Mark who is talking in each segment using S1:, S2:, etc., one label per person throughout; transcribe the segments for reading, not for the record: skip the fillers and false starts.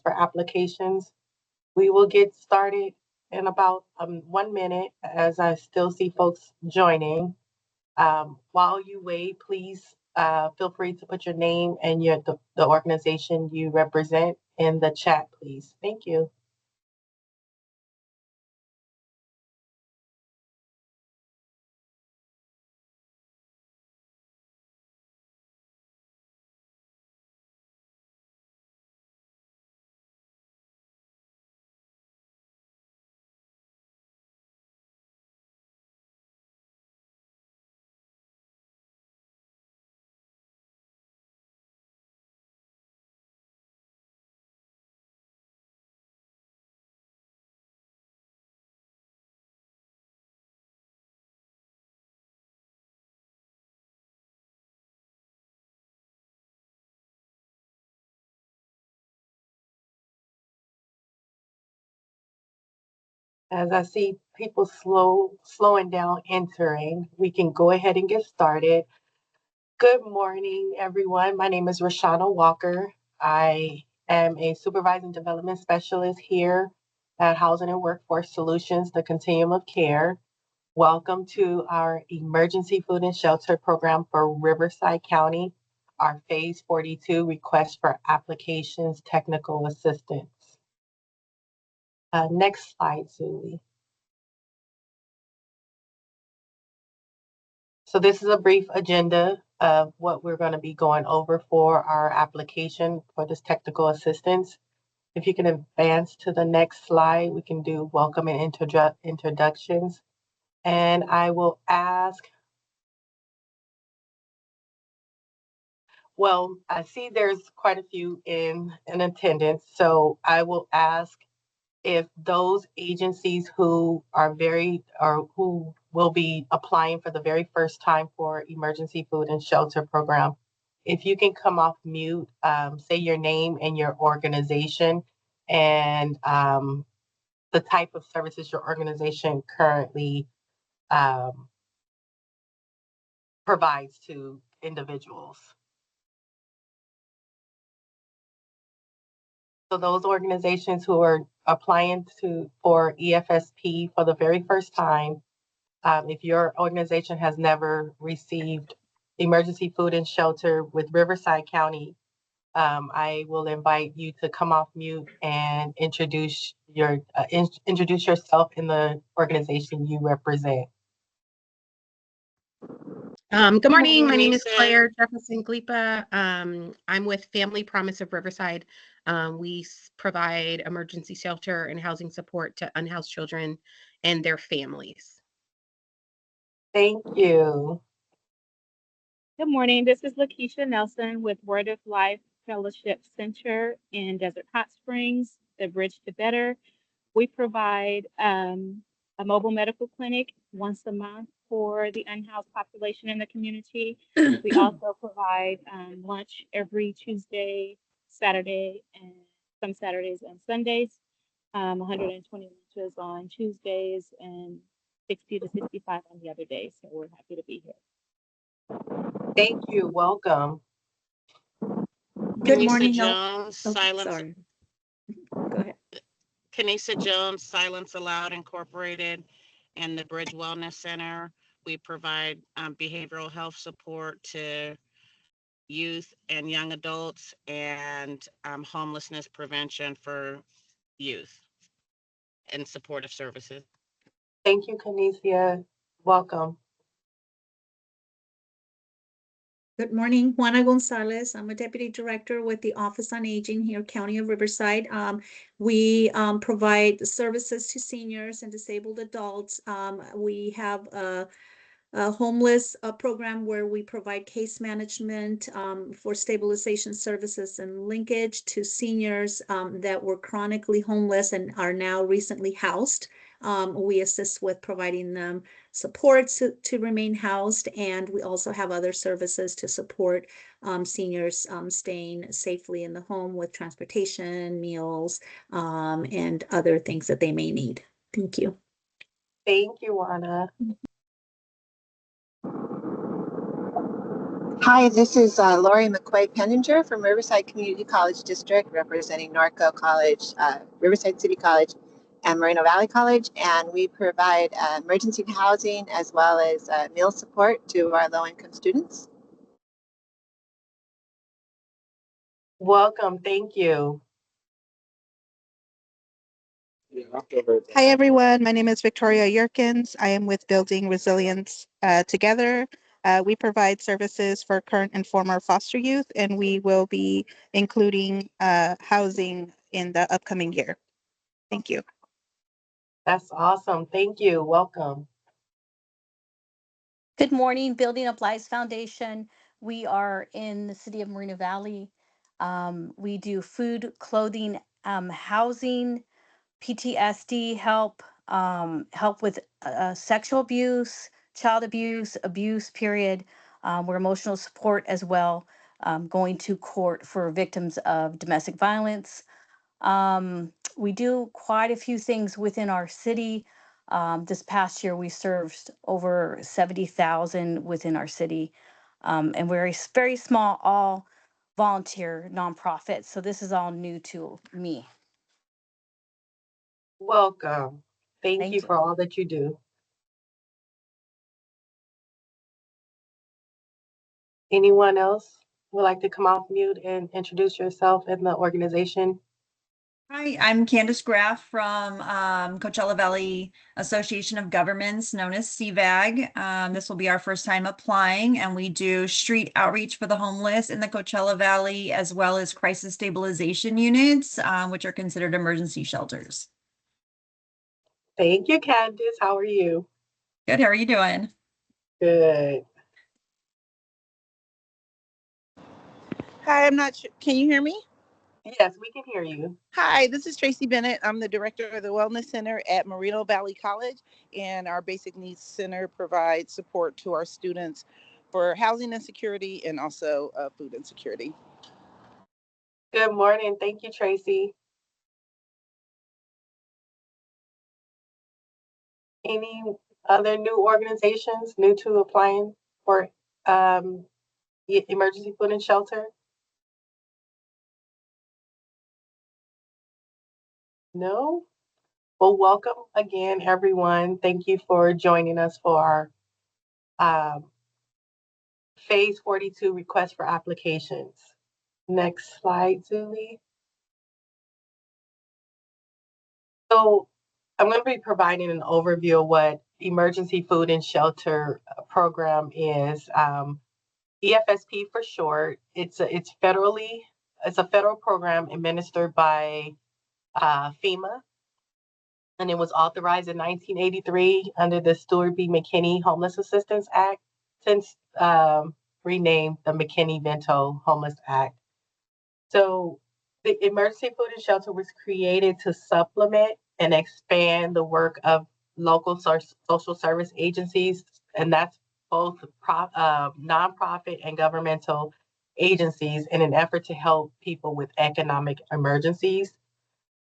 S1: for applications. We will get started in about 1 minute as I still see folks joining. While you wait, please feel free to put your name and the organization you represent in the chat, please. Thank you. As I see people slowing down entering, we can go ahead and get started. Good morning, everyone. My name is Rashana Walker. I am a supervising development specialist here at Housing and Workforce Solutions, the Continuum of Care. Welcome to our Emergency Food and Shelter Program for Riverside County, our Phase 42 Request for Applications Technical Assistance. Next slide, Julie. So this is a brief agenda of what we're going to be going over for our application for this technical assistance. If you can advance to the next slide, we can do welcome and introductions. And I will ask, well, I see there's quite a few in attendance, so I will ask if those agencies who who will be applying for the very first time for Emergency Food and Shelter Program, if you can come off mute, say your name and your organization and the type of services your organization currently provides to individuals. So those organizations who are applying for EFSP for the very first time, if your organization has never received emergency food and shelter with Riverside County, I will invite you to come off mute and introduce yourself in the organization you represent.
S2: Good morning. My name is Claire Jefferson Glipa. I'm with Family Promise of Riverside. We provide emergency shelter and housing support to unhoused children and their families.
S1: Thank you.
S3: Good morning. This is Lakeisha Nelson with Word of Life Fellowship Center in Desert Hot Springs, the Bridge to Better. We provide a mobile medical clinic once a month for the unhoused population in the community. We also provide lunch every Tuesday, Saturday, and some Saturdays and Sundays. 120 lunches on Tuesdays and 60 to 65 on the other days. So we're happy to be here.
S1: Thank you. Welcome.
S4: Good morning.
S5: Jones, Silence.
S4: Sorry. Go ahead.
S5: Kanisa Jones, Silence Aloud Incorporated, and the Bridge Wellness Center. We provide behavioral health support to youth and young adults and homelessness prevention for youth and supportive services.
S1: Thank you, Kanisia. Welcome.
S4: Good morning, Juana Gonzalez. I'm a deputy director with the Office on Aging here, County of Riverside. We provide services to seniors and disabled adults. We have a homeless program where we provide case management for stabilization services and linkage to seniors that were chronically homeless and are now recently housed. We assist with providing them support to remain housed, and we also have other services to support seniors staying safely in the home with transportation, meals, and other things that they may need. Thank you.
S1: Thank you, Juana.
S6: Hi, this is Lori McQuaid Penninger from Riverside Community College District, representing Norco College, Riverside City College, and Moreno Valley College. And we provide emergency housing as well as meal support to our low-income students.
S1: Welcome. Thank you.
S7: Hi, everyone. My name is Victoria Yerkins. I am with Building Resilience Together. We provide services for current and former foster youth, and we will be including housing in the upcoming year. Thank you.
S1: That's awesome. Thank you. Welcome.
S8: Good morning, Building Up Lives Foundation. We are in the city of Moreno Valley. We do food, clothing, housing, PTSD help, help with sexual abuse, child abuse, period. We're emotional support as well, going to court for victims of domestic violence. We do quite a few things within our city. This past year, we served over 70,000 within our city. And we're a very small, all volunteer nonprofit. So this is all new to me.
S1: Welcome. Thank you
S8: Thank you.
S1: for all that you do. Anyone else would like to come off mute and introduce yourself and the organization?
S9: Hi, I'm Candace Graff from Coachella Valley Association of Governments, known as CVAG. This will be our first time applying, and we do street outreach for the homeless in the Coachella Valley, as well as crisis stabilization units, which are considered emergency shelters.
S1: Thank you, Candace. How are you?
S9: Good, how are you doing?
S1: Good.
S10: Hi, I'm not sure. Can you hear me?
S1: Yes, we can hear you.
S10: Hi, this is Tracy Bennett. I'm the director of the Wellness Center at Moreno Valley College, and our Basic Needs Center provides support to our students for housing insecurity and also food insecurity.
S1: Good morning. Thank you, Tracy. Any other new organizations new to applying for emergency food and shelter? No? Well, welcome again, everyone. Thank you for joining us for our Phase 42 request for applications. Next slide, Julie. So I'm going to be providing an overview of what Emergency Food and Shelter Program is. EFSP for short. It's a federal program administered by FEMA, and it was authorized in 1983 under the Stuart B. McKinney Homeless Assistance Act, since renamed the McKinney-Vento Homeless Act. So the Emergency Food and Shelter was created to supplement and expand the work of local social service agencies, and that's both nonprofit and governmental agencies, in an effort to help people with economic emergencies.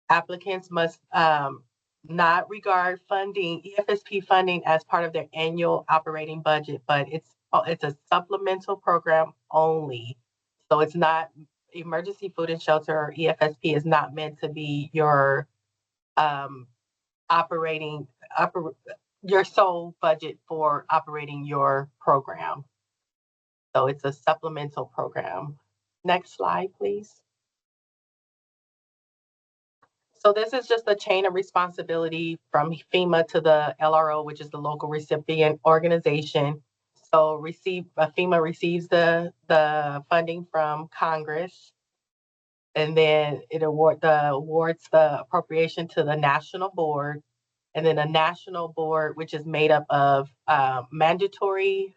S1: Applicants must not regard EFSP funding as part of their annual operating budget, but it's a supplemental program only. So it's not emergency food and shelter, or EFSP is not meant to be your your sole budget for operating your program. So it's a supplemental program. Next slide, please. So this is just a chain of responsibility from FEMA to the LRO, which is the local recipient organization. So FEMA receives the funding from Congress, and then it awards the appropriation to the national board, and then a national board, which is made up of mandatory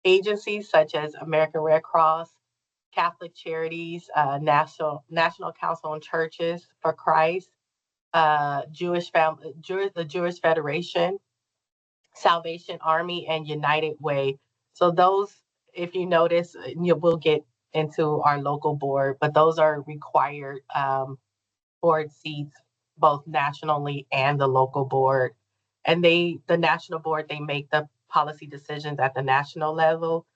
S1: agencies such as American Red Cross, Catholic Charities, National Council on Churches for Christ, the Jewish Federation, Salvation Army, and United Way. So those, if you notice, we'll get into our local board, but those are required board seats, both nationally and the local board. And the national board, they make the policy decisions at the national level.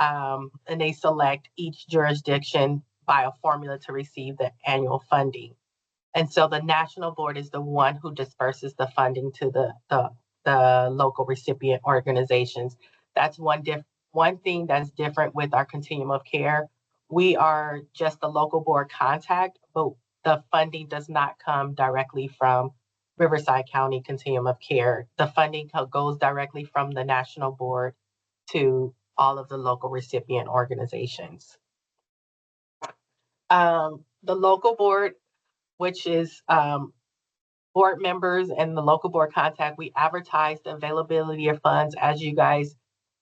S1: and they select each jurisdiction by a formula to receive the annual funding. And so the national board is the one who disperses the funding to the local recipient organizations. That's one thing that's different with our continuum of care. We are just the local board contact, but the funding does not come directly from Riverside County Continuum of Care. The funding goes directly from the national board to all of the local recipient organizations. The local board, which is board members and the local board contact, we advertise the availability of funds. As you guys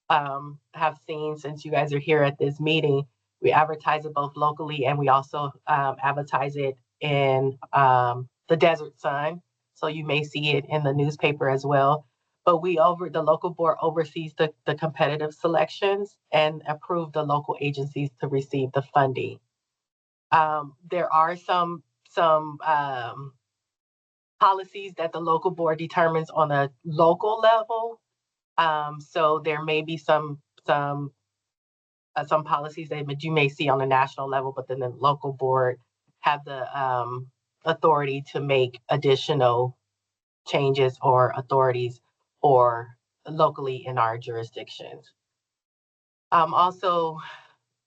S1: have seen since you guys are here at this meeting, we advertise it both locally and we also advertise it in the Desert Sun. So you may see it in the newspaper as well. But the local board oversees the competitive selections and approve the local agencies to receive the funding. There are some policies that the local board determines on a local level. So there may be some policies that you may see on a national level, but then the local board have the authority to make additional changes or authorities or locally in our jurisdictions. Also,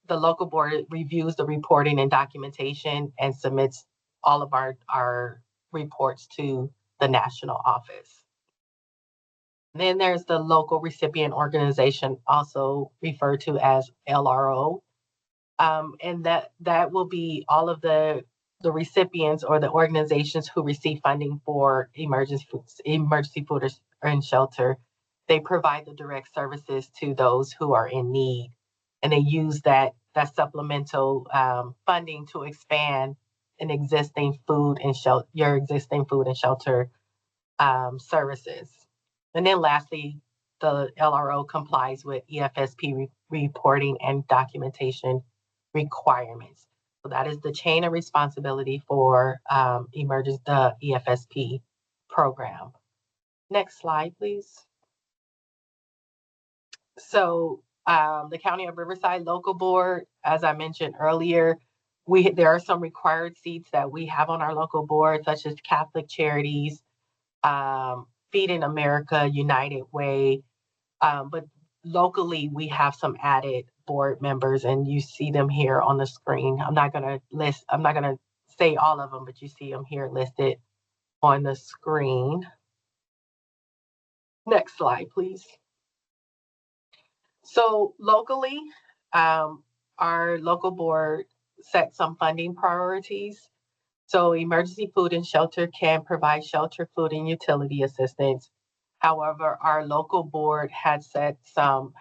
S1: the local board reviews the reporting and documentation and submits all of our reports to the national office. Then there's the local recipient organization, also referred to as LRO. And that will be all of the recipients or the organizations who receive funding for emergency food and shelter. They provide the direct services to those who are in need. And they use that supplemental funding to expand your existing food and shelter services. And then lastly, the LRO complies with EFSP reporting and documentation requirements. So that is the chain of responsibility for the EFSP program. Next slide, please. So the County of Riverside Local Board, as I mentioned earlier, there are some required seats that we have on our local board, such as Catholic Charities, Feeding America, United Way, but locally we have some added board members, and you see them here on the screen. I'm not going to say all of them, but you see them here listed on the screen. Next slide, please. So locally, our local board set some funding priorities. So emergency food and shelter can provide shelter, food, and utility assistance. However, our local board has set some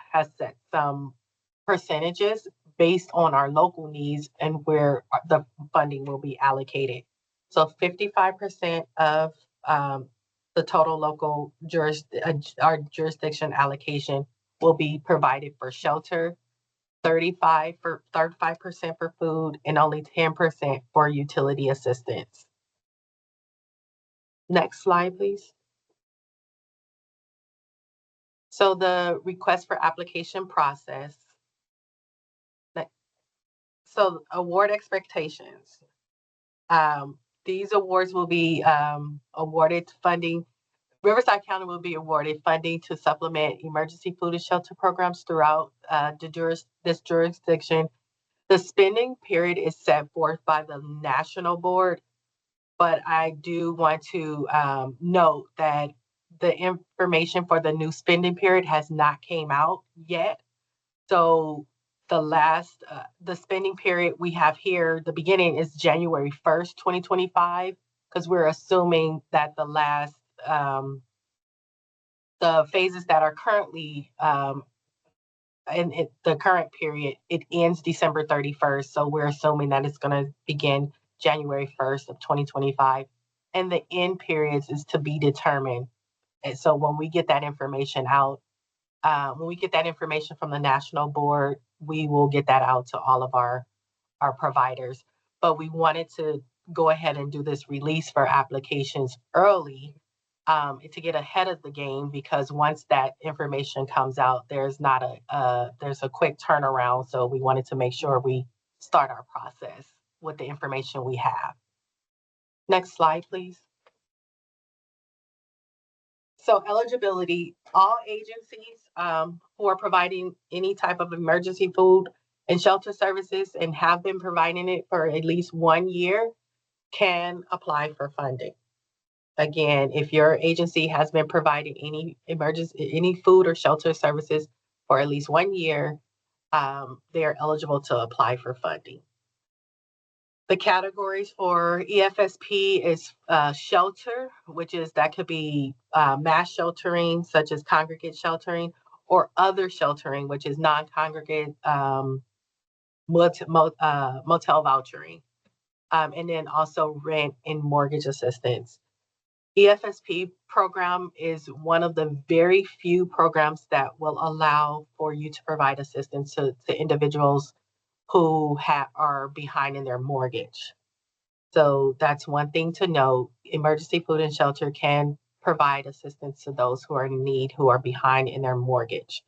S1: percentages based on our local needs and where the funding will be allocated. So 55% of the total local our jurisdiction allocation will be provided for shelter, 35% for food, and only 10% for utility assistance. Next slide, please. So the request for application process. So award expectations. These awards will be awarded funding. Riverside County will be awarded funding to supplement emergency food and shelter programs throughout this jurisdiction. The spending period is set forth by the national board, but I do want to note that the information for the new spending period has not came out yet. So the spending period we have here, the beginning is January 1st, 2025, because we're assuming that the last, the phases that are currently in the current period, it ends December 31st. So we're assuming that it's going to begin January 1st of 2025. And the end periods is to be determined. And so when we get that information out, when we get that information from the national board, we will get that out to all of our providers. But we wanted to go ahead and do this release for applications early to get ahead of the game, because once that information comes out, there's a quick turnaround. So we wanted to make sure we start our process with the information we have. Next slide, please. So eligibility, all agencies who are providing any type of emergency food and shelter services and have been providing it for at least 1 year can apply for funding. Again, if your agency has been providing any food or shelter services for at least 1 year, they're eligible to apply for funding. The categories for EFSP is shelter, that could be mass sheltering, such as congregate sheltering, or other sheltering, which is non-congregate motel vouchering, and then also rent and mortgage assistance. EFSP program is one of the very few programs that will allow for you to provide assistance to individuals who are behind in their mortgage. So that's one thing to know. Emergency food and shelter can provide assistance to those who are in need, who are behind in their mortgage.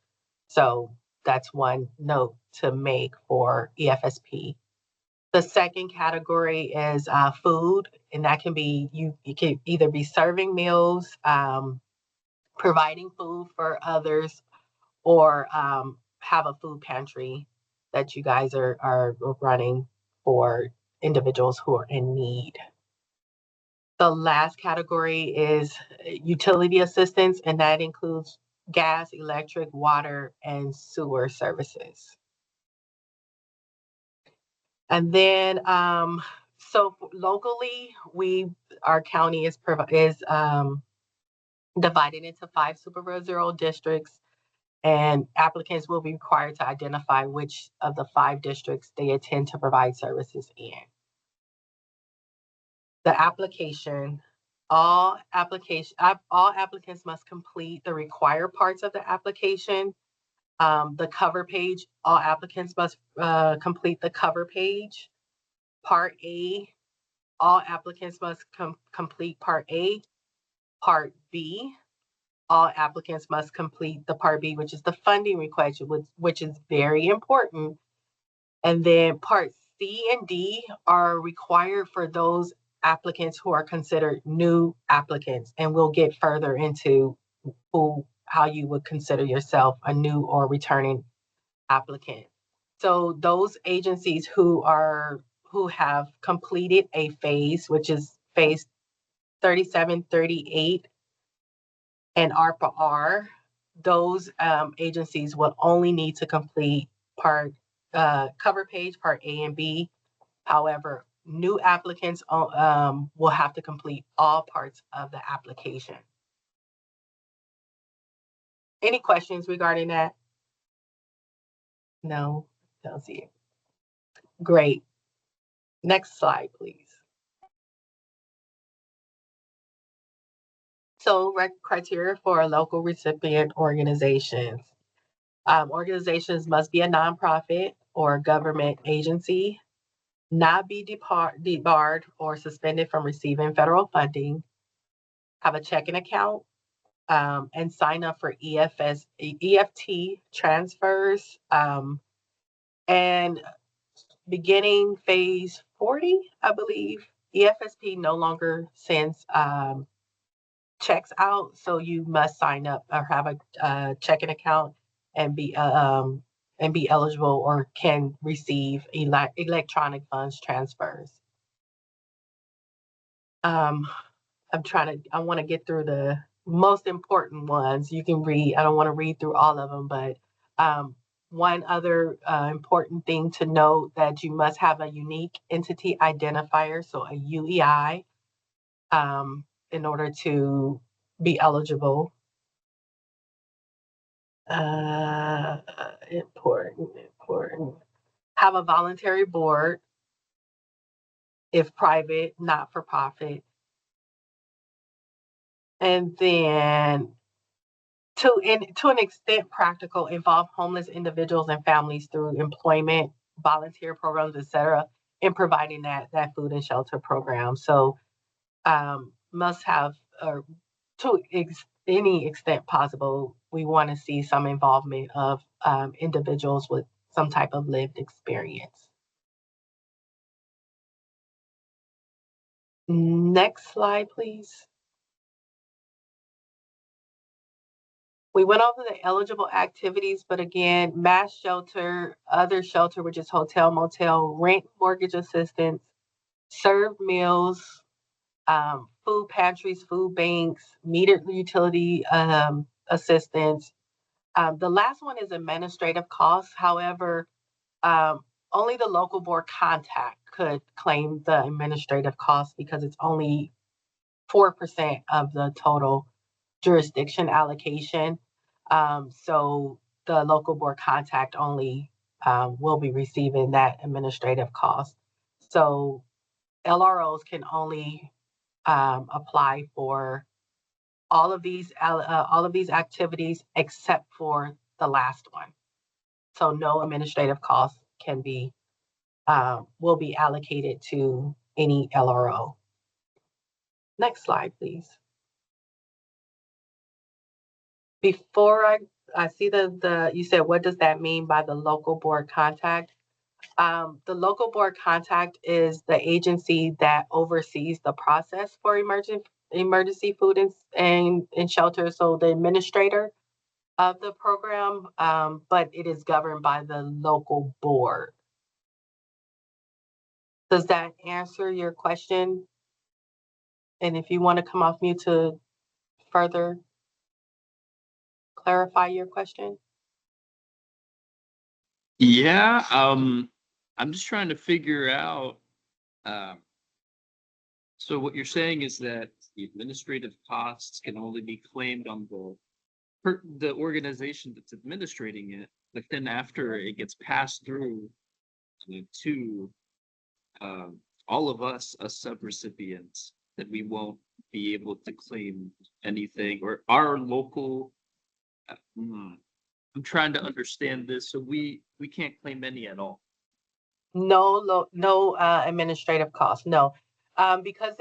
S1: So that's one note to make for EFSP. The second category is food, and that can be, you can either be serving meals, providing food for others, or have a food pantry that you guys are running for individuals who are in need. The last category is utility assistance, and that includes gas, electric, water, and sewer services. And then, so locally, our county is divided into 5 supervisory districts, and applicants will be required to identify which of the 5 districts they intend to provide services in. The application, all applicants must complete the required parts of the application. The cover page, all applicants must complete the cover page. Part A, all applicants must complete Part A. Part B, all applicants must complete the Part B, which is the funding request, which is very important. And then Part C and D are required for those applicants who are considered new applicants. And we'll get further into how you would consider yourself a new or returning applicant. So those agencies who have completed a phase, which is phase 37, 38, and ARPA-R, those agencies will only need to complete cover page, Part A and B. However, new applicants will have to complete all parts of the application. Any questions regarding that? No, don't see it. Great. Next slide, please. So criteria for local recipient organizations. Organizations must be a nonprofit or government agency, not be debarred or suspended from receiving federal funding, have a checking account, and sign up for EFT transfers, and beginning phase 40, I believe, EFSP no longer sends checks out, so you must sign up or have a checking account and be eligible or can receive electronic funds transfers. I want to get through the most important ones. You can read, I don't want to read through all of them, but one other important thing to note, that you must have a unique entity identifier, so a UEI, in order to be eligible. Important. Have a voluntary board, if private, not for profit. And then to an extent practical, involve homeless individuals and families through employment, volunteer programs, etc., in providing that food and shelter program. So must have to any extent possible, we want to see some involvement of individuals with some type of lived experience. Next slide, please. We went over the eligible activities, but again, mass shelter, other shelter, which is hotel, motel, rent, mortgage assistance, served meals, food pantries, food banks, metered utility assistance. The last one is administrative costs. However, only the local board contact could claim the administrative costs because it's only 4% of the total jurisdiction allocation. So the local board contact only will be receiving that administrative cost. So LROs can only apply for all of these activities except for the last one. So no administrative costs can be will be allocated to any LRO. Next slide, please. Before I see you said, what does that mean by the local board contact? The local board contact is the agency that oversees the process for emergency food and shelter. So the administrator of the program, but it is governed by the local board. Does that answer your question? And if you want to come off mute to further clarify your question.
S11: Yeah, I'm just trying to figure out. So what you're saying is that the administrative costs can only be claimed on the organization that's administrating it, but then after it gets passed through to all of us as subrecipients, that we won't be able to claim anything, or our local. I'm trying to understand this. So we can't claim any at all.
S1: No, administrative costs. No, because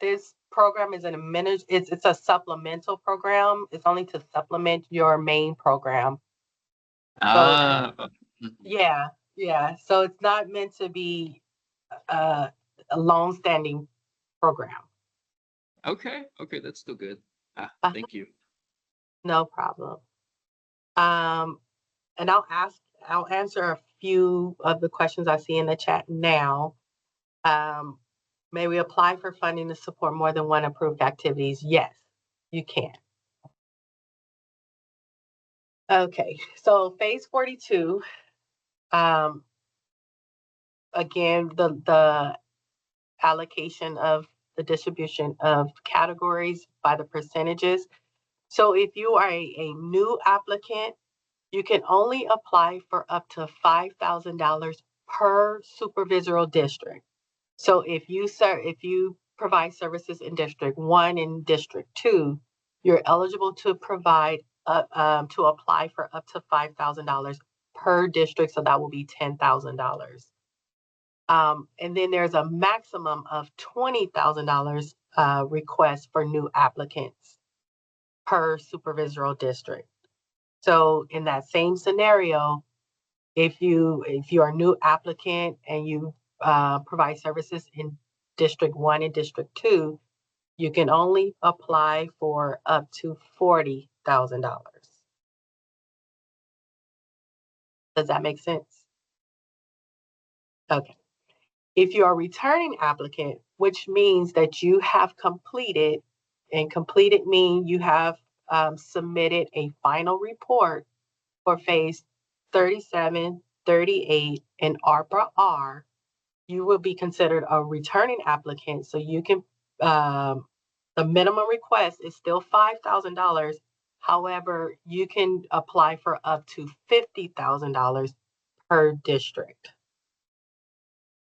S1: this program is it's a supplemental program. It's only to supplement your main program. So, yeah. So it's not meant to be a long-standing program.
S11: Okay, that's still good. Thank you.
S1: No problem. And I'll answer a few of the questions I see in the chat now. May we apply for funding to support more than one approved activities? Yes, you can. Okay, so phase 42, again, the allocation of the distribution of categories by the percentages. So if you are a new applicant, you can only apply for up to $5,000 per supervisory district. So if you provide services in District 1 and District 2, you're eligible to provide to apply for up to $5,000 per district. So that will be $10,000. And then there's a maximum of $20,000 request for new applicants per supervisory district. So in that same scenario, if you are a new applicant and you provide services in District 1 and District 2, you can only apply for up to $40,000. Does that make sense? Okay. If you're a returning applicant, which means that you have completed, and completed means you have submitted a final report for phase 37, 38, and ARPA-R, you will be considered a returning applicant. So you can, the minimum request is still $5,000. However, you can apply for up to $50,000 per district.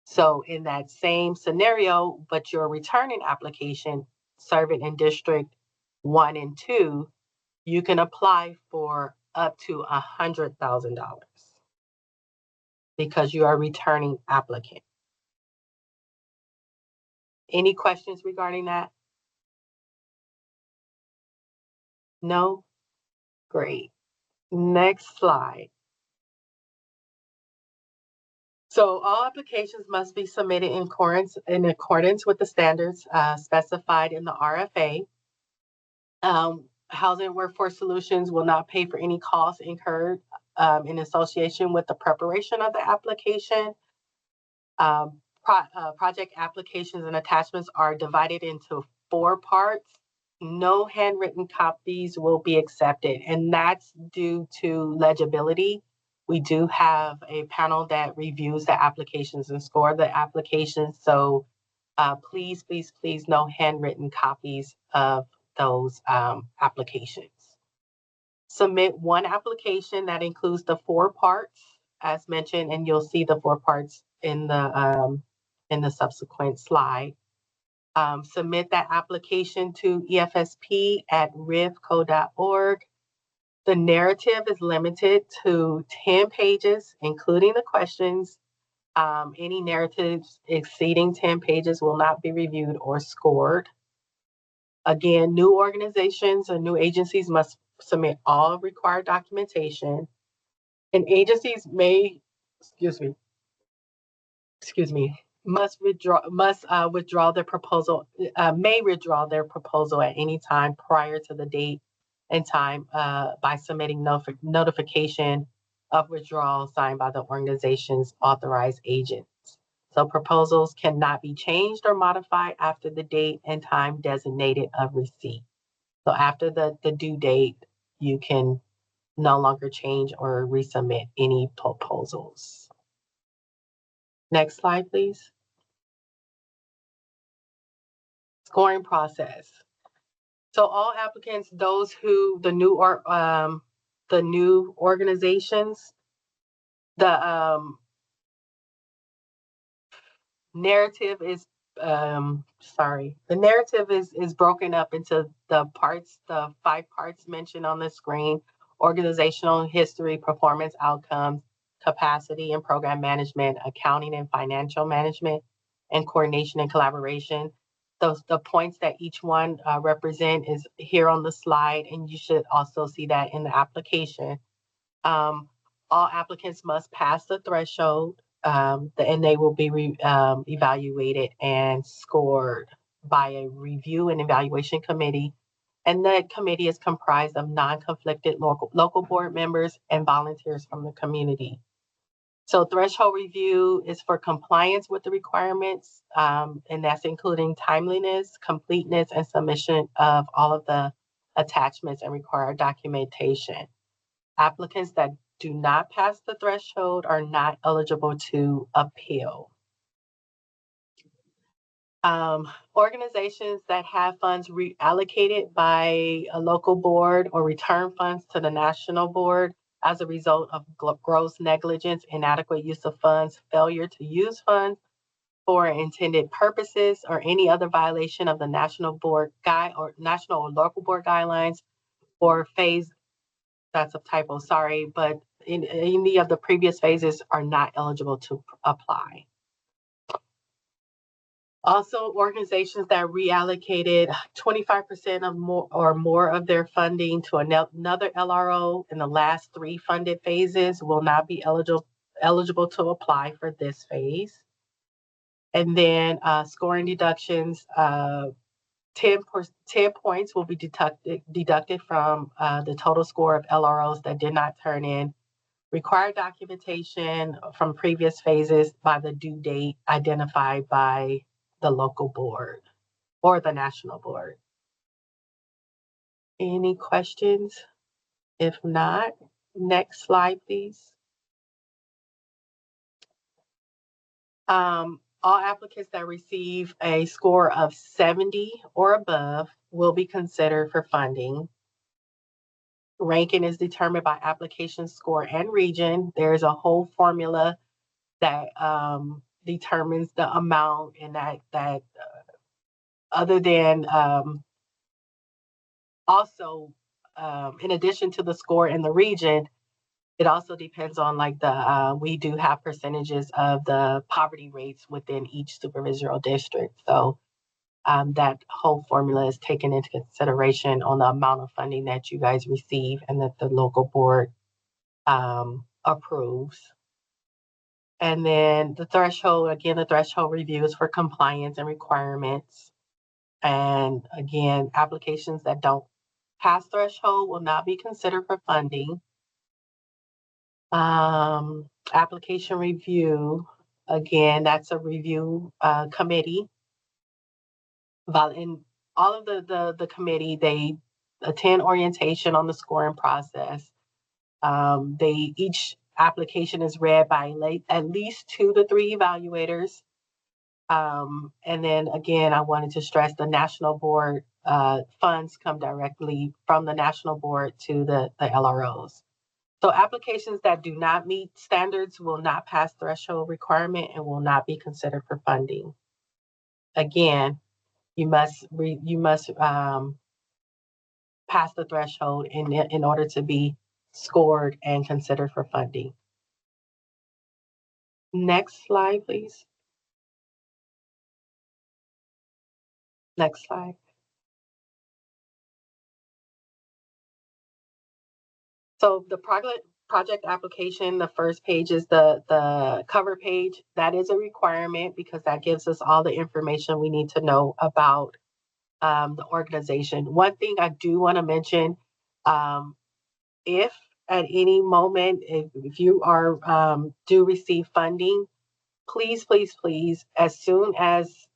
S1: So in that same scenario, but your returning application serving in District 1 and 2, you can apply for up to $100,000 because you are a returning applicant. Any questions regarding that? No? Great. Next slide. So all applications must be submitted in accordance with the standards specified in the RFA. Housing and Workforce Solutions will not pay for any costs incurred in association with the preparation of the application. Project applications and attachments are divided into 4 parts. No handwritten copies will be accepted, and that's due to legibility. We do have a panel that reviews the applications and score the applications. So please, please, please, no handwritten copies of those applications. Submit 1 application that includes the 4 parts as mentioned, and you'll see the 4 parts in the subsequent slide. Submit that application to EFSP at rivco.org. The narrative is limited to 10 pages, including the questions. Any narratives exceeding 10 pages will not be reviewed or scored. Again, new organizations or new agencies must submit all required documentation. And agencies may, must withdraw their proposal, may withdraw their proposal at any time prior to the date and time by submitting notification of withdrawal signed by the organization's authorized agents. So proposals cannot be changed or modified after the date and time designated of receipt. So after the due date, you can no longer change or resubmit any proposals. Next slide, please. Scoring process. So all applicants, those who the new organizations, the narrative is the narrative is broken up into the 5 parts mentioned on the screen: organizational history, performance outcomes, capacity and program management, accounting and financial management, and coordination and collaboration. The points that each one represent is here on the slide, and you should also see that in the application. All applicants must pass the threshold, and they will be evaluated and scored by a review and evaluation committee. And that committee is comprised of non-conflicted local board members and volunteers from the community. So threshold review is for compliance with the requirements, and that's including timeliness, completeness, and submission of all of the attachments and required documentation. Applicants that do not pass the threshold are not eligible to appeal. Organizations that have funds reallocated by a local board or return funds to the national board as a result of gross negligence, inadequate use of funds, failure to use funds for intended purposes, or any other violation of the national board national or local board guidelines, or phase, that's a typo, sorry, but in any of the previous phases are not eligible to apply. Also, organizations that reallocated 25% or more of their funding to another LRO in the last 3 funded phases will not be eligible to apply for this phase. And then scoring deductions, 10 points will be deducted from the total score of LROs that did not turn in required documentation from previous phases by the due date identified by the local board or the national board. Any questions? If not, next slide, please. All applicants that receive a score of 70 or above will be considered for funding. Ranking is determined by application score and region. There's a whole formula that determines the amount, and that other than also in addition to the score in the region, it also depends on like we do have percentages of the poverty rates within each supervisory district. So that whole formula is taken into consideration on the amount of funding that you guys receive and that the local board approves. And then the threshold, again, the threshold review is for compliance and requirements. And again, applications that don't pass threshold will not be considered for funding. Application review, again, that's a review committee. In all of the committee, they attend orientation on the scoring process. Each application is read by at least 2 to 3 evaluators. And then again, I wanted to stress the national board funds come directly from the national board to the LROs. So applications that do not meet standards will not pass threshold requirement and will not be considered for funding. Again, you must pass the threshold in order to be scored and considered for funding. Next slide, please. Next slide. So the project application, the first page is the cover page. That is a requirement because that gives us all the information we need to know about the organization. One thing I do want to mention, if at any moment, if you are do receive funding, please, please, please, as soon as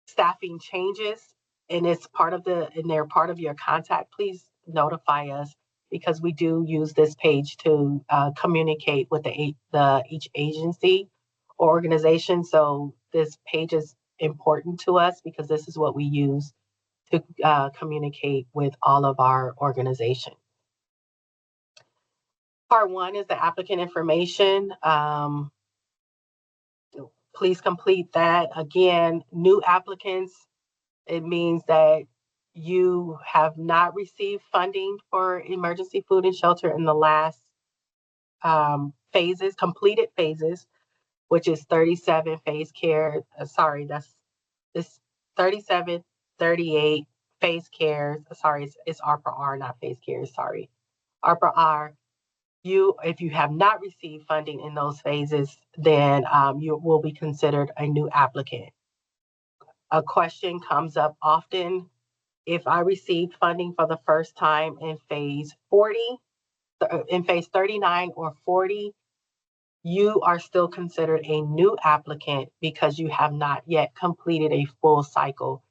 S1: staffing changes and they're part of your contact, please notify us because we do use this page to communicate with each agency or organization. So this page is important to us because this is what we use to communicate with all of our organizations. Part 1 is the applicant information. Please complete that. Again, new applicants, it means that you have not received funding for emergency food and shelter in the last completed phases, which is 37 phase care. It's 37, 38 phase cares. Sorry, it's ARPA-R, not phase care. Sorry. ARPA-R. If you have not received funding in those phases, then you will be considered a new applicant. A question comes up often. If I received funding for the first time in phase 39 or 40, you are still considered a new applicant because you have not yet completed a full cycle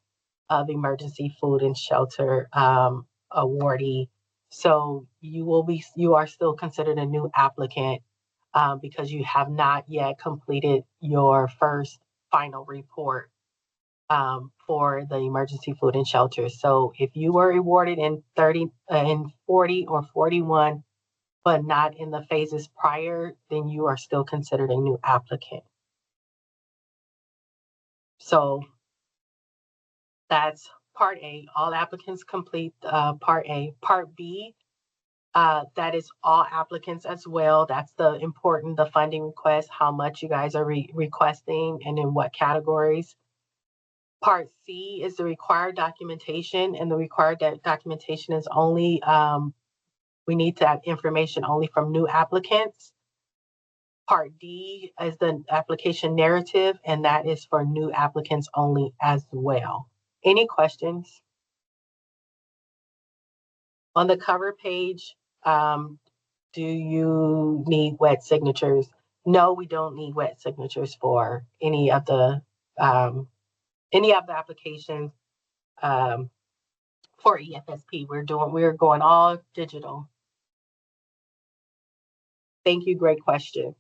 S1: of emergency food and shelter awardee. So you are still considered a new applicant because you have not yet completed your first final report for the emergency food and shelter. So if you were awarded in 40 or 41, but not in the phases prior, then you are still considered a new applicant. So that's part A. All applicants complete part A. Part B, that is all applicants as well. That's the funding request, how much you guys are requesting and in what categories. Part C is the required documentation, and the required documentation is only, we need to have information only from new applicants. Part D is the application narrative, and that is for new applicants only as well. Any questions? On the cover page, do you need wet signatures? No, we don't need wet signatures for any of the applications for EFSP. We're going all digital. Thank you, great question.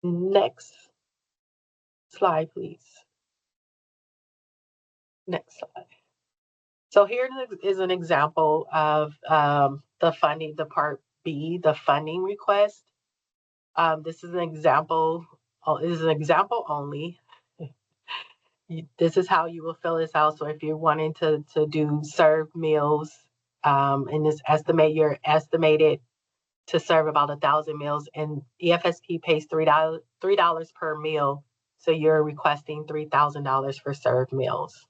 S1: Next slide, please. Next slide. So here is an example of the funding, the part B, the funding request. This is an example. This is an example only. This is how you will fill this out. So if you're wanting to do served meals, and you're estimated to serve about 1,000 meals, and EFSP pays $3 per meal. So you're requesting $3,000 for served meals.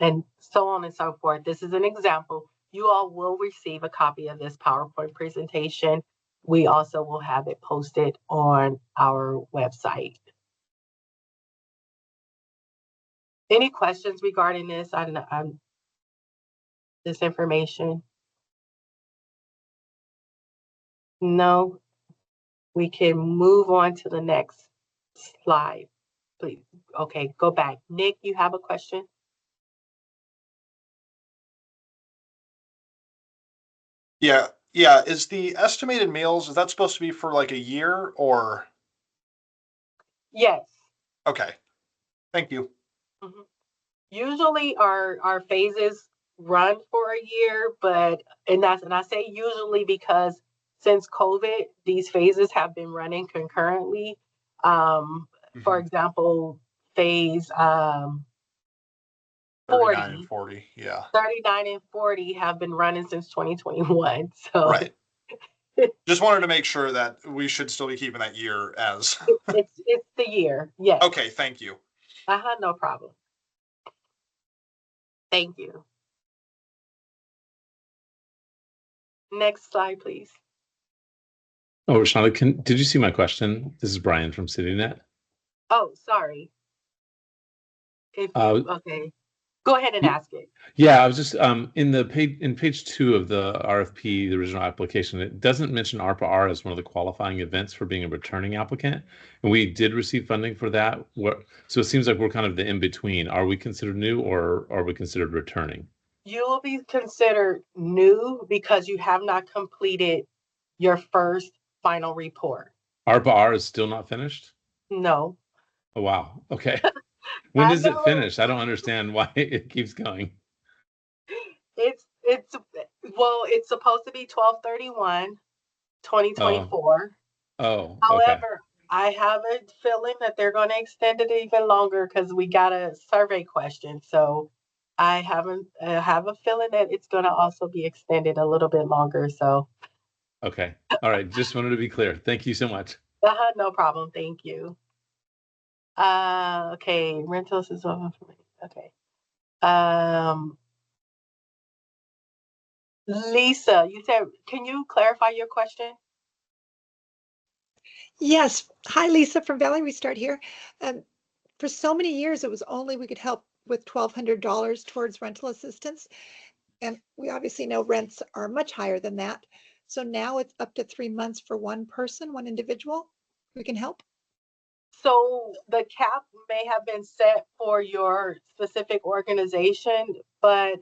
S1: And so on and so forth. This is an example. You all will receive a copy of this PowerPoint presentation. We also will have it posted on our website. Any questions regarding this? This information? No? We can move on to the next slide, please. Okay, go back. Nick, you have a question?
S12: Yeah. Is the estimated meals, is that supposed to be for like a year or?
S1: Yes.
S12: Okay. Thank you.
S1: Mhm. Usually our phases run for a year, and I say usually because since COVID, these phases have been running concurrently. For example, phase
S12: 39 and
S1: 40,
S12: 40. Yeah.
S1: 39 and 40 have been running since 2021. So
S12: Right. Just wanted to make sure that we should still be keeping that year as.
S1: it's the year. Yes.
S12: Okay. Thank you.
S1: No problem. Thank you. Next slide, please.
S13: Oh, Rashonda, did you see my question? This is Brian from CityNet.
S1: Oh, sorry. Okay, go ahead and ask it.
S13: Yeah, I was just in page 2 of the RFP, the original application, it doesn't mention ARPA-R as one of the qualifying events for being a returning applicant, and we did receive funding for that. So it seems like we're kind of the in between. Are we considered new or are we considered returning?
S1: You will be considered new because you have not completed your first final report.
S13: ARPA-R is still not finished?
S1: No.
S13: Oh, wow. Okay. When does it finish? I don't understand why it keeps going.
S1: It's supposed to be 12/31, 2024.
S13: Oh, okay.
S1: However, I have a feeling that they're going to extend it even longer because we got a survey question. So I have a feeling that it's going to also be extended a little bit longer. So.
S13: Okay. All right. Just wanted to be clear. Thank you so much.
S1: No problem. Thank you. Okay. Rentals is okay. Lisa, you said, can you clarify your question?
S14: Yes. Hi, Lisa from Valley Restart here. For so many years, it was only we could help with $1,200 towards rental assistance. And we obviously know rents are much higher than that. So now it's up to 3 months for one person, one individual. We can help.
S1: So the cap may have been set for your specific organization, but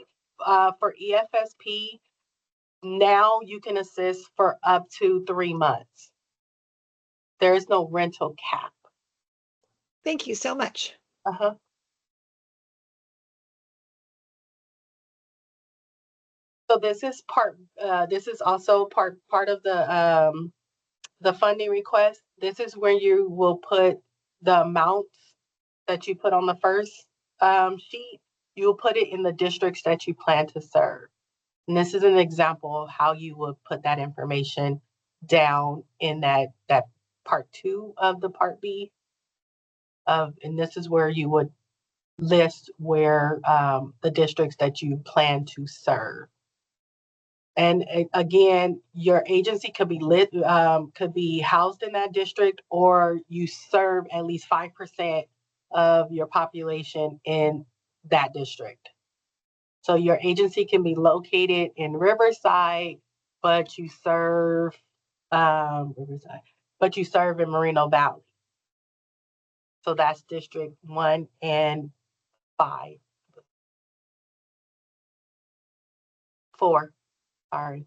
S1: for EFSP, now you can assist for up to 3 months. There is no rental cap.
S14: Thank you so much.
S1: So this is also part of the funding request. This is where you will put the amounts that you put on the first sheet. You will put it in the districts that you plan to serve. And this is an example of how you would put that information down in that part 2 of the part B. And this is where you would list where the districts that you plan to serve. And again, your agency could be housed in that district, or you serve at least 5% of your population in that district. So your agency can be located in Riverside, but you serve in Moreno Valley. So that's District 1 and 4. Sorry.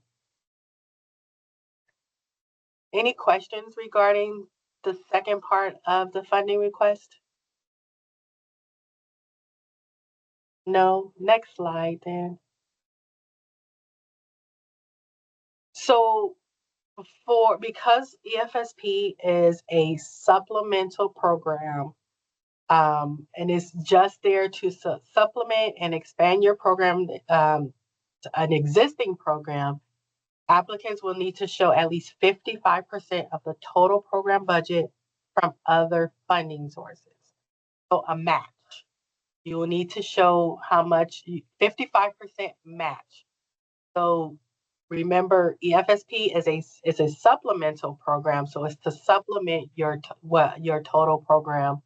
S1: Any questions regarding the second part of the funding request? No. Next slide then. So because EFSP is a supplemental program, and it's just there to supplement and expand your program, an existing program, applicants will need to show at least 55% of the total program budget from other funding sources. So a match. You will need to show how much, 55% match. So remember, EFSP is a supplemental program, so it's to supplement your total program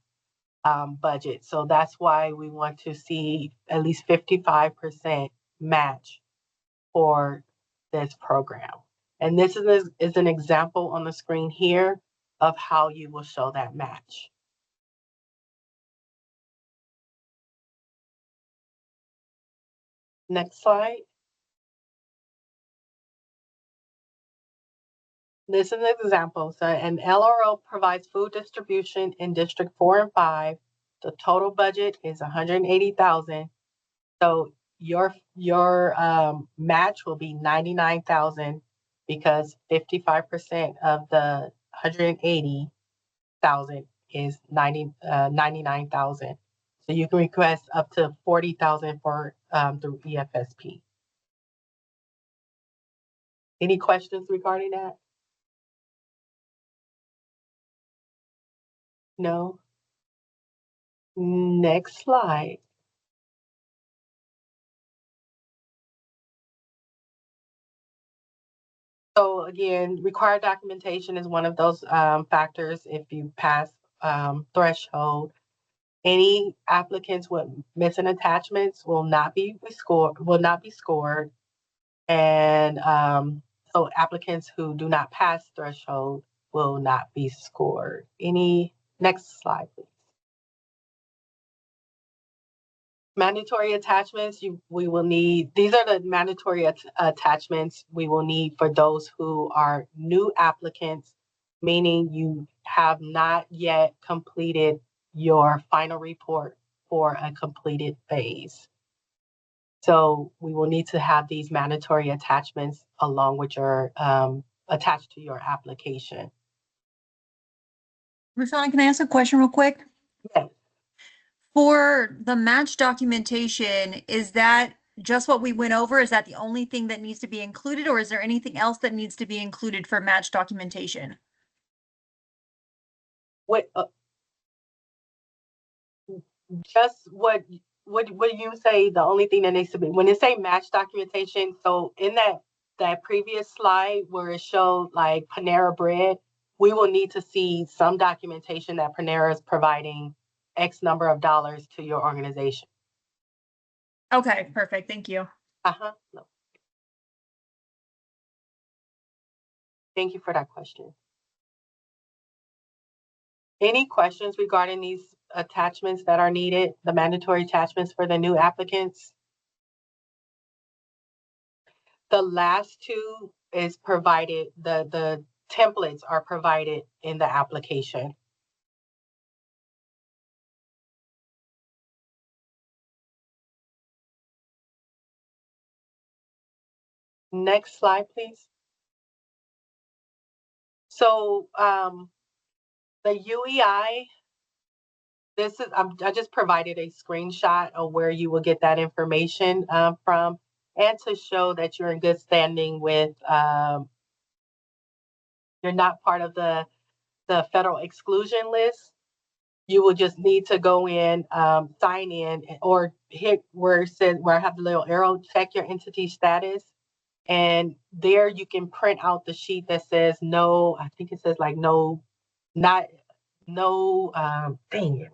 S1: budget. So that's why we want to see at least 55% match for this program. And this is an example on the screen here of how you will show that match. Next slide. This is an example. So an LRO provides food distribution in District 4 and 5. The total budget is $180,000. So your match will be $99,000 because 55% of the $180,000 is $99,000. So you can request up to $40,000 for through EFSP. Any questions regarding that? No. Next slide. So again, required documentation is one of those factors if you pass threshold. Any applicants with missing attachments will not be scored. And so applicants who do not pass threshold will not be scored. Next slide, please. Mandatory attachments, we will need, these are the mandatory attachments we will need for those who are new applicants, meaning you have not yet completed your final report for a completed phase. So we will need to have these mandatory attachments along with your, attached to your application.
S9: Roshana, can I ask a question real quick?
S1: Yes.
S9: For the match documentation, is that just what we went over? Is that the only thing that needs to be included, or is there anything else that needs to be included for match documentation?
S1: What, just what you say, the only thing that needs to be, when it say match documentation, so in that previous slide where it showed like Panera Bread, we will need to see some documentation that Panera is providing X number of dollars to your organization.
S9: Okay, perfect. Thank you.
S1: No. Thank you for that question. Any questions regarding these attachments that are needed, the mandatory attachments for the new applicants? The last two is provided, the templates are provided in the application. Next slide, please. So the UEI, this is, I just provided a screenshot of where you will get that information from, and to show that you're in good standing with, you're not part of the federal exclusion list. You will just need to go in, sign in, or hit where it says, where I have the little arrow, check your entity status. And there you can print out the sheet that says no, I think it says like no, not, no, dang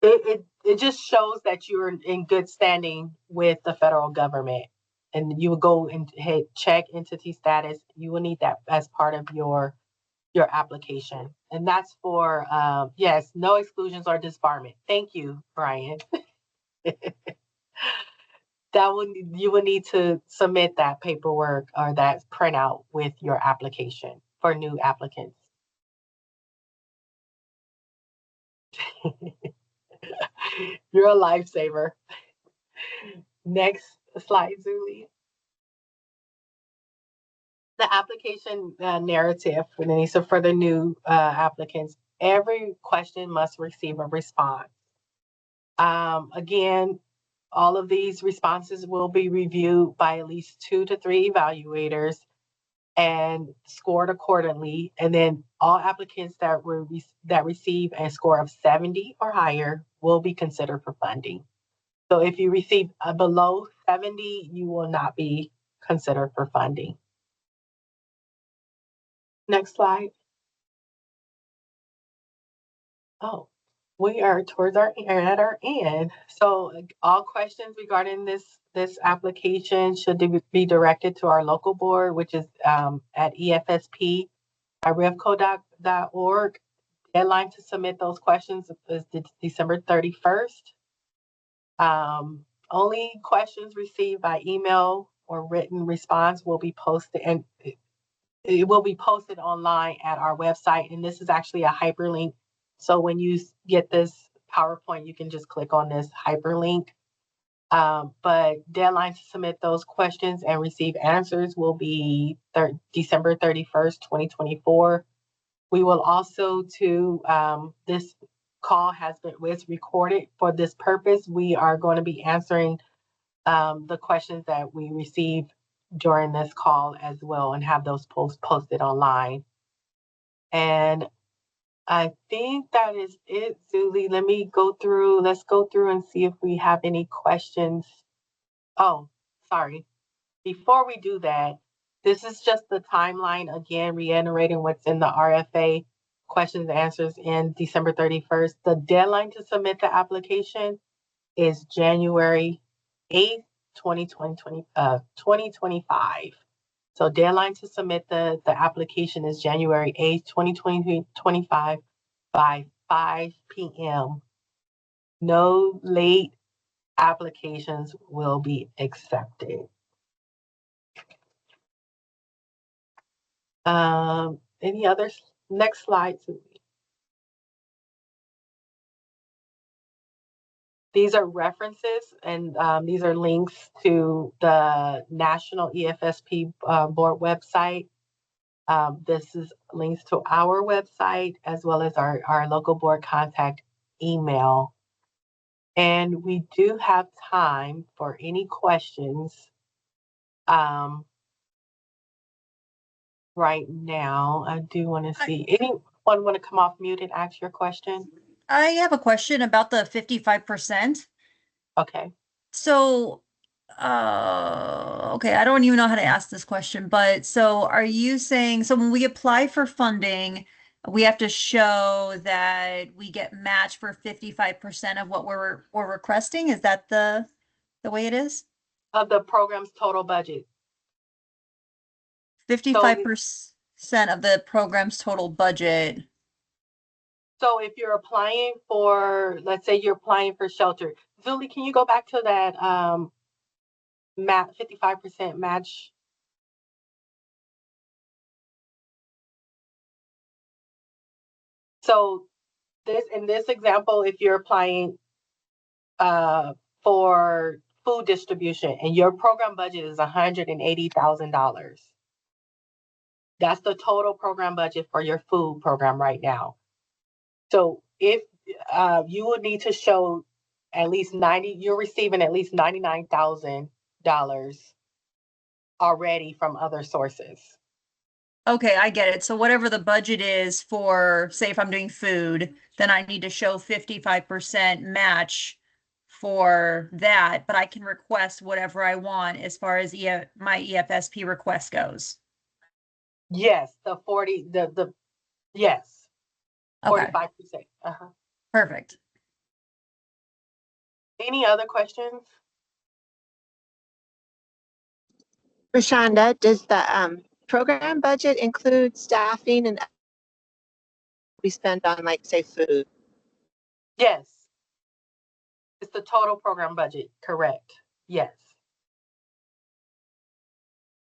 S1: it. It just shows that you're in good standing with the federal government. And you will go and hit check entity status. You will need that as part of your application. And that's for, yes, no exclusions or disbarment. Thank you, Brian. You will need to submit that paperwork or that printout with your application for new applicants. You're a lifesaver. Next slide, Zuli. The application narrative for the new applicants. Every question must receive a response. Again, all of these responses will be reviewed by at least 2 to 3 evaluators and scored accordingly. And then all applicants that receive a score of 70 or higher will be considered for funding. So if you receive below 70, you will not be considered for funding. Next slide. Oh, we are towards our end. So all questions regarding this application should be directed to our local board, which is at EFSP at revco.org. Deadline to submit those questions is December 31st. Only questions received by email or written response will be posted, and it will be posted online at our website. And this is actually a hyperlink. So when you get this PowerPoint, you can just click on this hyperlink. But deadline to submit those questions and receive answers will be December 31st, 2024. We will also this call was recorded for this purpose. We are going to be answering the questions that we received during this call as well and have those posted online. And I think that is it, Susie. Let's go through and see if we have any questions. Oh, sorry. Before we do that, this is just the timeline, again, reiterating what's in the RFA questions and answers in December 31st. The deadline to submit the application is January 8th, 2025. So deadline to submit the application is January 8th, 2025 by 5 p.m. No late applications will be accepted. Any others? Next slide, Susie. These are references, and these are links to the National EFSP board website. This is links to our website as well as our local board contact email. And we do have time for any questions right now. I do want to see, anyone want to come off mute and ask your question?
S9: I have a question about the 55%.
S1: Okay.
S9: So, okay, I don't even know how to ask this question, but so are you saying, so when we apply for funding, we have to show that we get matched for 55% of what we're requesting? Is that the way it is?
S1: Of the program's total budget.
S9: 55% of the program's total budget.
S1: So if you're applying for, let's say you're applying for shelter. Julie, can you go back to that 55% match? So in this example, if you're applying for food distribution and your program budget is $180,000. That's the total program budget for your food program right now. So if you would need to show at least you're receiving at least $99,000 already from other sources.
S9: Okay, I get it. So whatever the budget is for, say if I'm doing food, then I need to show 55% match for that, but I can request whatever I want as far as my EFSP request goes.
S1: Yes, yes.
S9: Okay.
S1: 45%.
S9: Perfect.
S1: Any other questions?
S6: Rashonda, does the program budget include staffing and we spend on, like, say, food?
S1: Yes. It's the total program budget, correct? Yes.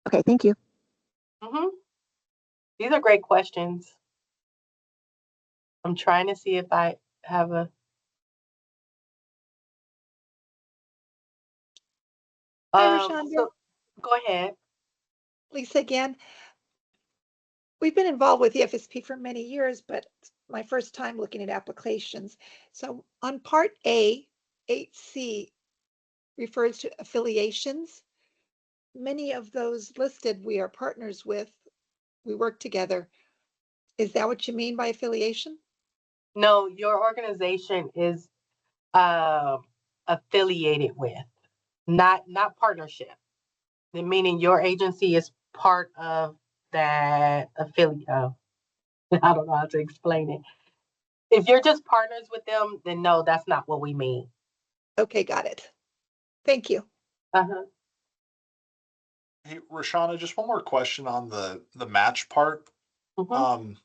S6: Okay, thank you.
S1: These are great questions. I'm trying to see if I have a.
S14: Hi, Rashonda.
S1: Go ahead.
S14: Lisa again. We've been involved with the EFSP for many years, but it's my first time looking at applications. So on part A, 8C refers to affiliations. Many of those listed we are partners with. We work together. Is that what you mean by affiliation?
S1: No, your organization is affiliated with, not partnership. Meaning your agency is part of that affiliate. I don't know how to explain it. If you're just partners with them, then no, that's not what we mean.
S14: Okay, got it. Thank you.
S1: Uh-huh.
S12: Hey, Rashana, just one more question on the match part.
S1: Mhm.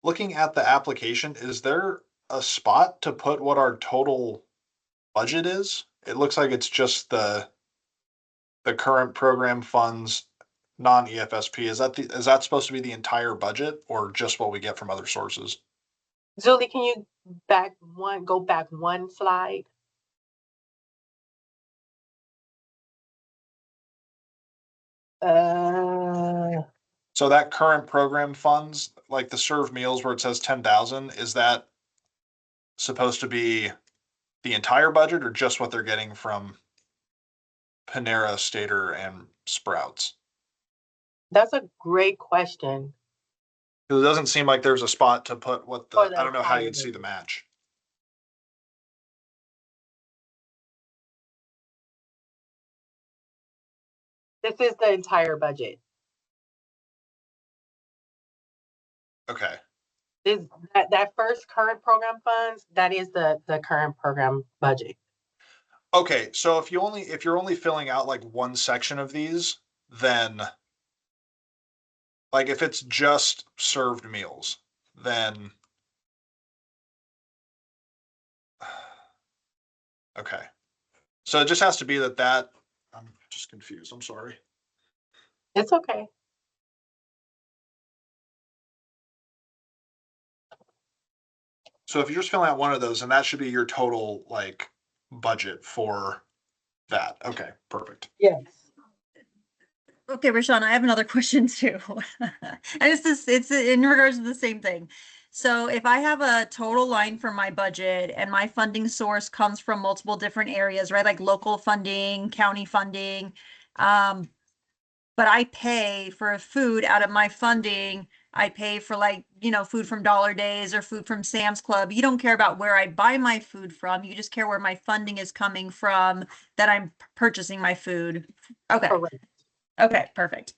S12: Looking at the application, is there a spot to put what our total budget is? It looks like it's just the current program funds, non-EFSP. Is that supposed to be the entire budget or just what we get from other sources?
S1: Julie, can you go back one slide?
S12: So that current program funds, like the serve meals where it says 10,000, is that supposed to be the entire budget or just what they're getting from Panera, Stater, and Sprouts?
S1: That's a great question.
S12: Because it doesn't seem like there's a spot to put what
S1: For
S12: the,
S1: the
S12: I don't know how
S1: entire
S12: you'd see the
S1: budget.
S12: match.
S1: This is the entire budget.
S12: Okay.
S1: Is that first current program funds, that is the current program budget.
S12: Okay, so if you're only filling out like one section of these, then like if it's just served meals, then okay. So it just has to be that I'm just confused. I'm sorry.
S1: It's okay.
S12: So if you're just filling out one of those, and that should be your total like budget for that. Okay, perfect.
S1: Yes.
S9: Okay, Rashawn, I have another question too. And it's in regards to the same thing. So if I have a total line for my budget and my funding source comes from multiple different areas, right? Like local funding, county funding, but I pay for food out of my funding. I pay for like, food from Dollar Days or food from Sam's Club. You don't care about where I buy my food from. You just care where my funding is coming from that I'm purchasing my food. Okay.
S1: Correct.
S9: Okay, perfect.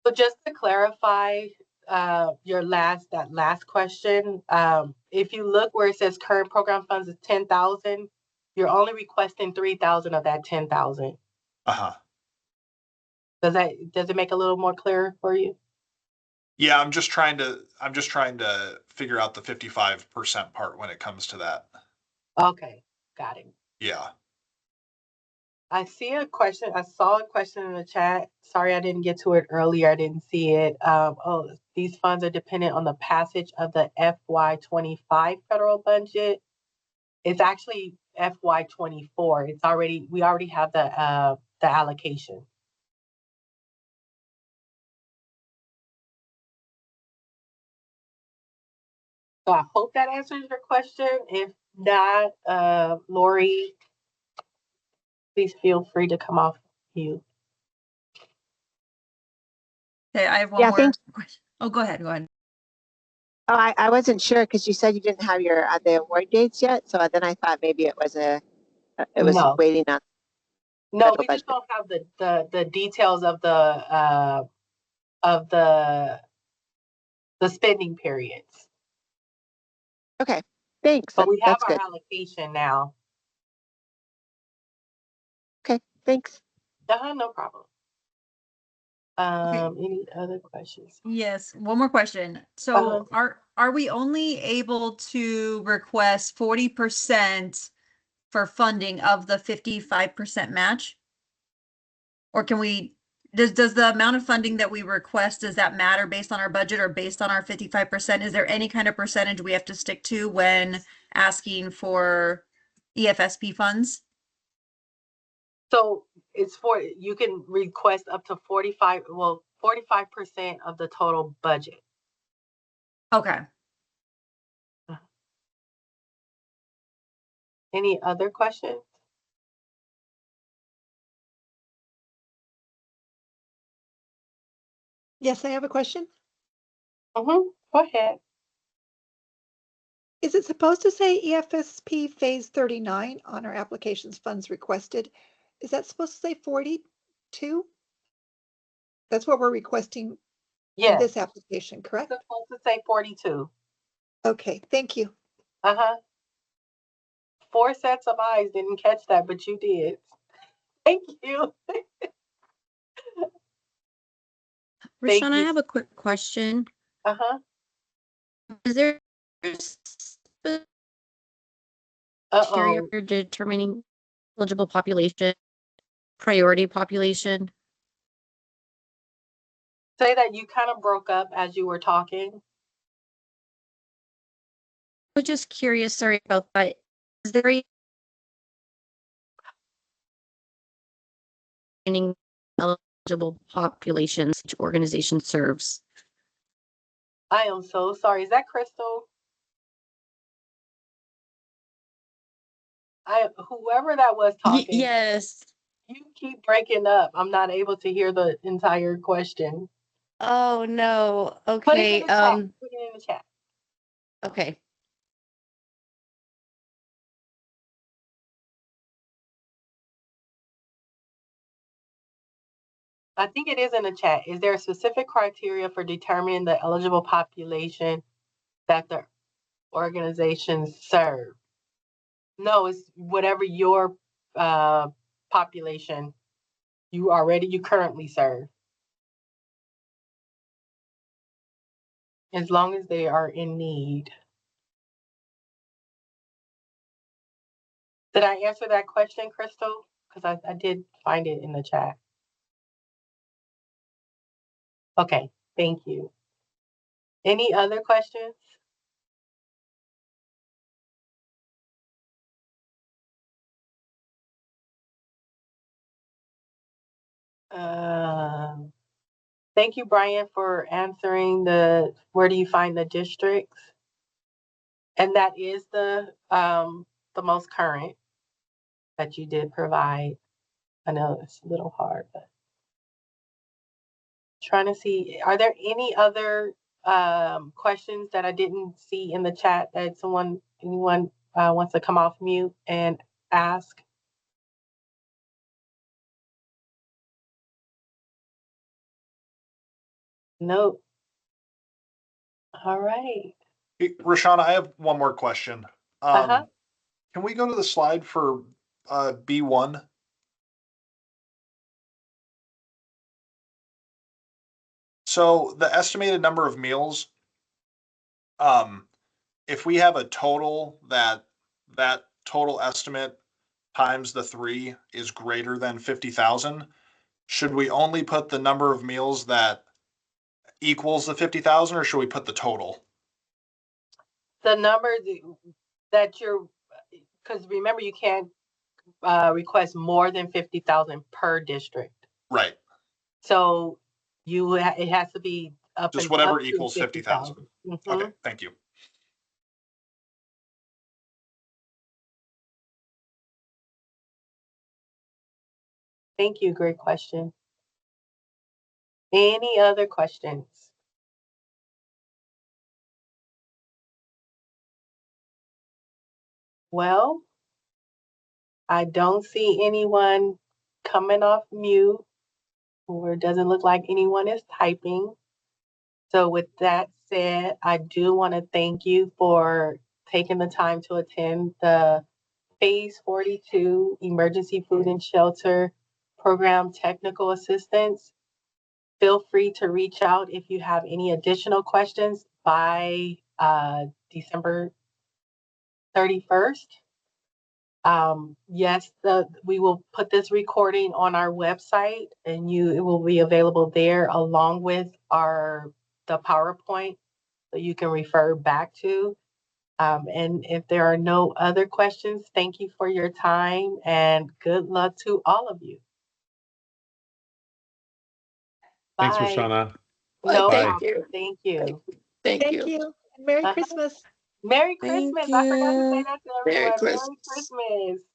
S1: So just to clarify, that last question, if you look where it says current program funds is 10,000, you're only requesting 3,000 of that 10,000.
S12: Uh-huh.
S1: Does it make a little more clear for you?
S12: Yeah, I'm just trying to figure out the 55% part when it comes to that.
S1: Okay, got it.
S12: Yeah.
S1: I saw a question in the chat. Sorry, I didn't get to it earlier. I didn't see it. These funds are dependent on the passage of the FY25 federal budget. It's actually FY24. We already have the allocation. So I hope that answers your question. If not, Lori, please feel free to come off mute.
S9: Okay, I have one more question. Oh, go ahead.
S6: Oh, I wasn't sure because you said you didn't have your the award dates yet. So then I thought maybe it was
S1: No.
S6: waiting on.
S1: No, we just don't have the details of the spending periods.
S6: Okay, thanks.
S1: But we have
S6: That's
S1: our
S6: good.
S1: allocation now.
S6: Okay, thanks.
S1: No problem. Any other questions?
S9: Yes, one more question. So are we only able to request 40% for funding of the 55% match? Or can we, does the amount of funding that we request, does that matter based on our budget or based on our 55%? Is there any kind of percentage we have to stick to when asking for EFSP funds?
S1: So you can request up to 45% of the total budget.
S9: Okay.
S1: Any other questions?
S14: Yes, I have a question.
S1: Go ahead.
S14: Is it supposed to say EFSP phase 39 on our applications funds requested? Is that supposed to say 42? That's what we're requesting in
S1: Yes,
S14: this application, correct?
S1: it's supposed to say 42.
S14: Okay, thank you.
S1: 4 sets of eyes didn't catch that, but you did. Thank you. Thank
S15: Rashawn, I
S1: you.
S15: have a quick question.
S1: Uh-huh.
S15: Is there a criteria
S1: Uh-oh.
S15: for determining eligible population, priority population?
S1: Say that you kind of broke up as you were talking.
S15: I was just curious, sorry about that. Is there a eligible populations each organization serves?
S1: I am so sorry. Is that Crystal? Whoever that was talking,
S15: Yes.
S1: you keep breaking up. I'm not able to hear the entire question.
S15: Oh no.
S1: Put it in
S15: Okay.
S1: the chat. Put it in the chat.
S15: Okay.
S1: I think it is in the chat. Is there a specific criteria for determining the eligible population that the organizations serve? No, it's whatever your population you currently serve. As long as they are in need. Did I answer that question, Crystal? Because I did find it in the chat. Okay, thank you. Any other questions? Thank you, Brian, for answering where do you find the districts? And that is the most current that you did provide. I know it's a little hard, but trying to see, are there any other questions that I didn't see in the chat that anyone wants to come off mute and ask? Nope. All right.
S12: Hey, Rashana, I have one more question. Can we go to the slide for B1? So the estimated number of meals, if we have a total that total estimate times the 3 is greater than 50,000, should we only put the number of meals that equals the 50,000, or should we put the total?
S1: The number that you're, because remember you can't request more than 50,000 per district.
S12: Right.
S1: So it has to be
S12: just whatever equals 50,000. Okay, thank you.
S1: Thank you. Great question. Any other questions? Well, I don't see anyone coming off mute, or it doesn't look like anyone is typing. So with that said, I do want to thank you for taking the time to attend the Phase 42 Emergency Food and Shelter Program Technical Assistance. Feel free to reach out if you have any additional questions by December 31st. Yes, we will put this recording on our website, and it will be available there along with the PowerPoint that you can refer back to. And if there are no other questions, thank you for your time and good luck to all of you.
S13: Thanks,
S1: Bye.
S13: Roshana.
S1: No
S13: Bye.
S1: problem. Thank you.
S14: Thank you. And Merry Christmas.
S1: Merry Christmas. I forgot to say that to
S15: Merry
S1: everyone.
S15: Christmas.
S1: Merry Christmas.